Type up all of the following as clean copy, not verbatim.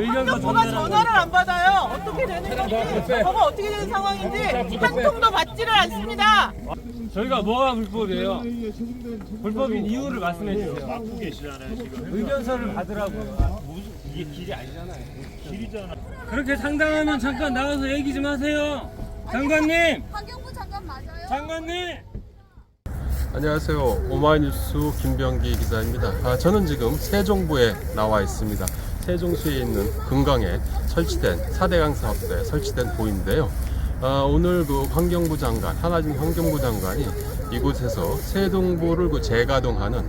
환경부가 전화를 안 받아요. 어떻게 되는 건지, 저거 어떻게 되는 상황인지 한 통도 받지를 않습니다. 저희가 뭐가 불법이에요? 불법인 이유를 말씀해 주세요. 맡고 계시잖아요 지금. 의견서를 받으라고요. 이게 길이 아니잖아요. 길이잖아. 그렇게 상담하면 잠깐 나와서 얘기 좀 하세요. 장관님! 환경부 장관 맞아요? 장관님! 안녕하세요. 오마이뉴스 김병기 기자입니다. 저는 지금 세종부에 나와 있습니다. 세종시에 있는 금강에 설치된 4대강 사업대에 설치된 보인데요. 오늘 그 환경부 장관, 한하진 환경부 장관이 이곳에서 세종부를 재가동하는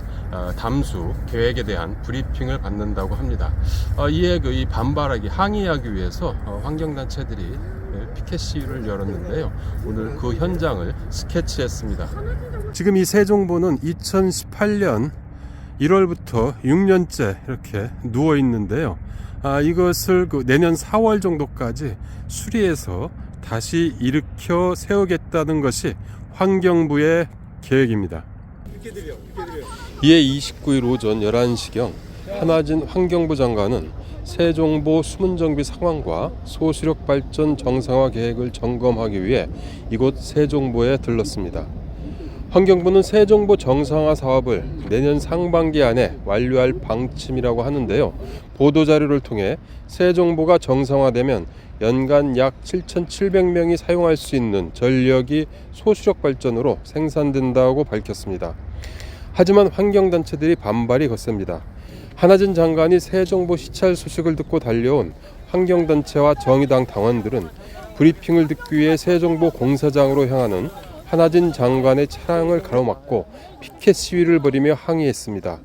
담수 계획에 대한 브리핑을 받는다고 합니다. 이에 이 반발하기, 항의하기 위해서 환경단체들이 피켓 시위를 열었는데요. 오늘 그 현장을 스케치했습니다. 지금 이 세종부는 2018년 1월부터 6년째 이렇게 누워 있는데요. 이것을 내년 4월 정도까지 수리해서 다시 일으켜 세우겠다는 것이 환경부의 계획입니다. 이에 29일 오전 11시경 한하진 환경부 장관은 세종보 수문정비 상황과 소수력 발전 정상화 계획을 점검하기 위해 이곳 세종보에 들렀습니다. 환경부는 세종보 정상화 사업을 내년 상반기 안에 완료할 방침이라고 하는데요. 보도자료를 통해 세종보가 정상화되면 연간 약 7,700명이 사용할 수 있는 전력이 소수력 발전으로 생산된다고 밝혔습니다. 하지만 환경단체들이 반발이 거셉니다. 한하진 장관이 세종보 시찰 소식을 듣고 달려온 환경단체와 정의당 당원들은 브리핑을 듣기 위해 세종보 공사장으로 향하는 한하진 장관의 차량을 가로막고 피켓 시위를 벌이며 항의했습니다.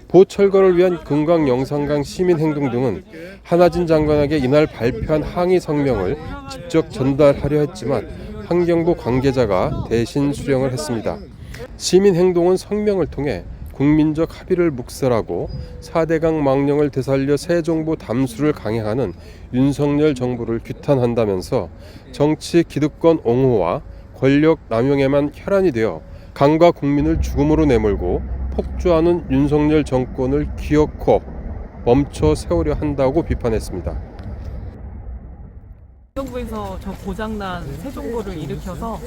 보철거를 위한 금강 영산강 시민행동 등은 한하진 장관에게 이날 발표한 항의 성명을 직접 전달하려 했지만 환경부 관계자가 대신 수령을 했습니다. 시민행동은 성명을 통해 국민적 합의를 묵살하고 4대강 망령을 되살려 세종보 담수를 강행하는 윤석열 정부를 규탄한다면서 정치 기득권 옹호와 권력 남용에만 혈안이 되어 강과 국민을 죽음으로 내몰고 폭주하는 윤석열 정권을 기어코 멈춰 세우려 한다고 비판했습니다. 환경부에서 저 고장난 세종보를 일으켜서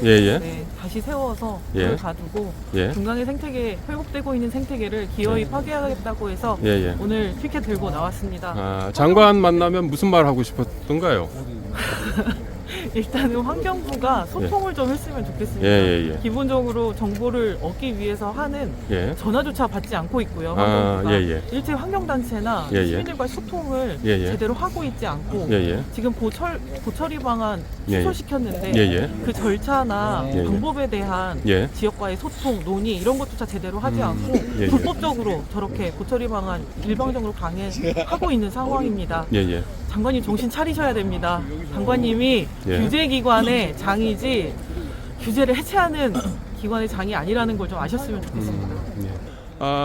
다시 세워서 불을 가두고 금강의 생태계, 회복되고 있는 생태계를 기어이 파괴하겠다고 해서 오늘 피켓 들고 나왔습니다. 장관 만나면 무슨 말 하고 싶었던가요? 일단은 환경부가 소통을 좀 했으면 좋겠습니다. 기본적으로 정보를 얻기 위해서 하는 전화조차 받지 않고 있고요. 환경부가 일체 환경단체나 시민들과 소통을 제대로 하고 있지 않고 지금 보처리 방안 취소시켰는데 그 절차나 방법에 대한 지역과의 소통, 논의 이런 것조차 제대로 하지 않고 불법적으로 저렇게 보처리 방안 일방적으로 강행하고 있는 상황입니다. 장관님 정신 차리셔야 됩니다. 장관님이 규제기관의 장이지 규제를 해체하는 기관의 장이 아니라는 걸 좀 아셨으면 좋겠습니다.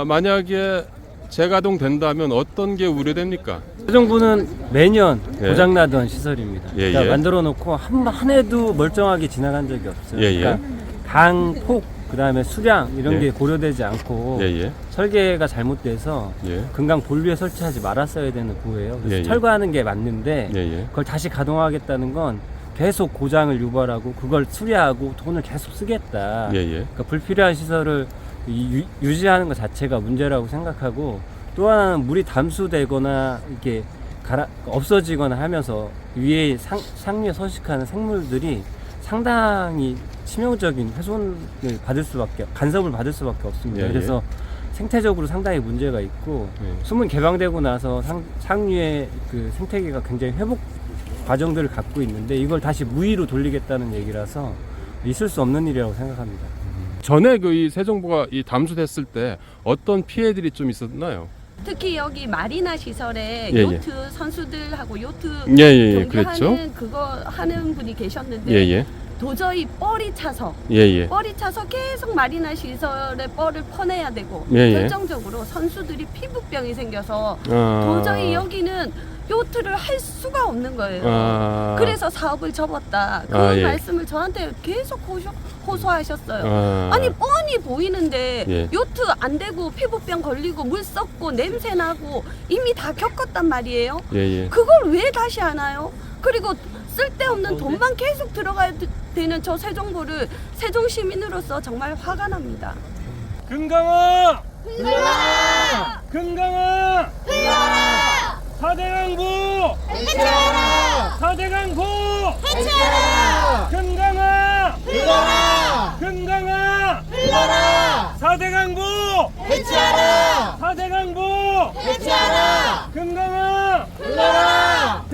만약에 재가동된다면 어떤 게 우려됩니까? 세종부는 매년 고장나던 시설입니다. 그러니까 만들어 놓고 한 해도 멀쩡하게 지나간 적이 없어요. 그러니까 강, 폭, 그다음에 수량 이런 게 고려되지 않고 설계가 잘못돼서 금강 본류에 설치하지 말았어야 되는 구예요. 그래서 철거하는 게 맞는데 그걸 다시 가동하겠다는 건 계속 고장을 유발하고 그걸 수리하고 돈을 계속 쓰겠다. 그러니까 불필요한 시설을 유지하는 것 자체가 문제라고 생각하고, 또 하나는 물이 담수되거나 이렇게 없어지거나 하면서 위에 상류에 서식하는 생물들이 상당히 치명적인 훼손을 간섭을 받을 수밖에 없습니다. 그래서 생태적으로 상당히 문제가 있고 수문 개방되고 나서 상류의 그 생태계가 굉장히 회복 과정들을 갖고 있는데 이걸 다시 무위로 돌리겠다는 얘기라서 있을 수 없는 일이라고 생각합니다. 전에 이 세종보가 담수됐을 때 어떤 피해들이 좀 있었나요? 특히 여기 마리나 시설에 요트 선수들하고 요트 경기하는 그거 하는 분이 계셨는데 도저히 뻘이 차서 계속 마리나 시설에 뻘을 퍼내야 되고 결정적으로 선수들이 피부병이 생겨서 도저히 여기는 요트를 할 수가 없는 거예요. 그래서 사업을 접었다. 그 예. 말씀을 저한테 계속 호소하셨어요. 아니 뻔히 보이는데 예. 요트 안 되고 피부병 걸리고 물 썩고 냄새 나고 이미 다 겪었단 말이에요. 예. 그걸 왜 다시 하나요? 그리고 쓸데없는 돈만 계속 들어가야 되는 저 세종부를 세종 시민으로서 정말 화가 납니다. 금강아! 금강아! 사대강부! 사대강부! 금강아! 금강아! 사대강부! 사대강부! 금강아! 금강아!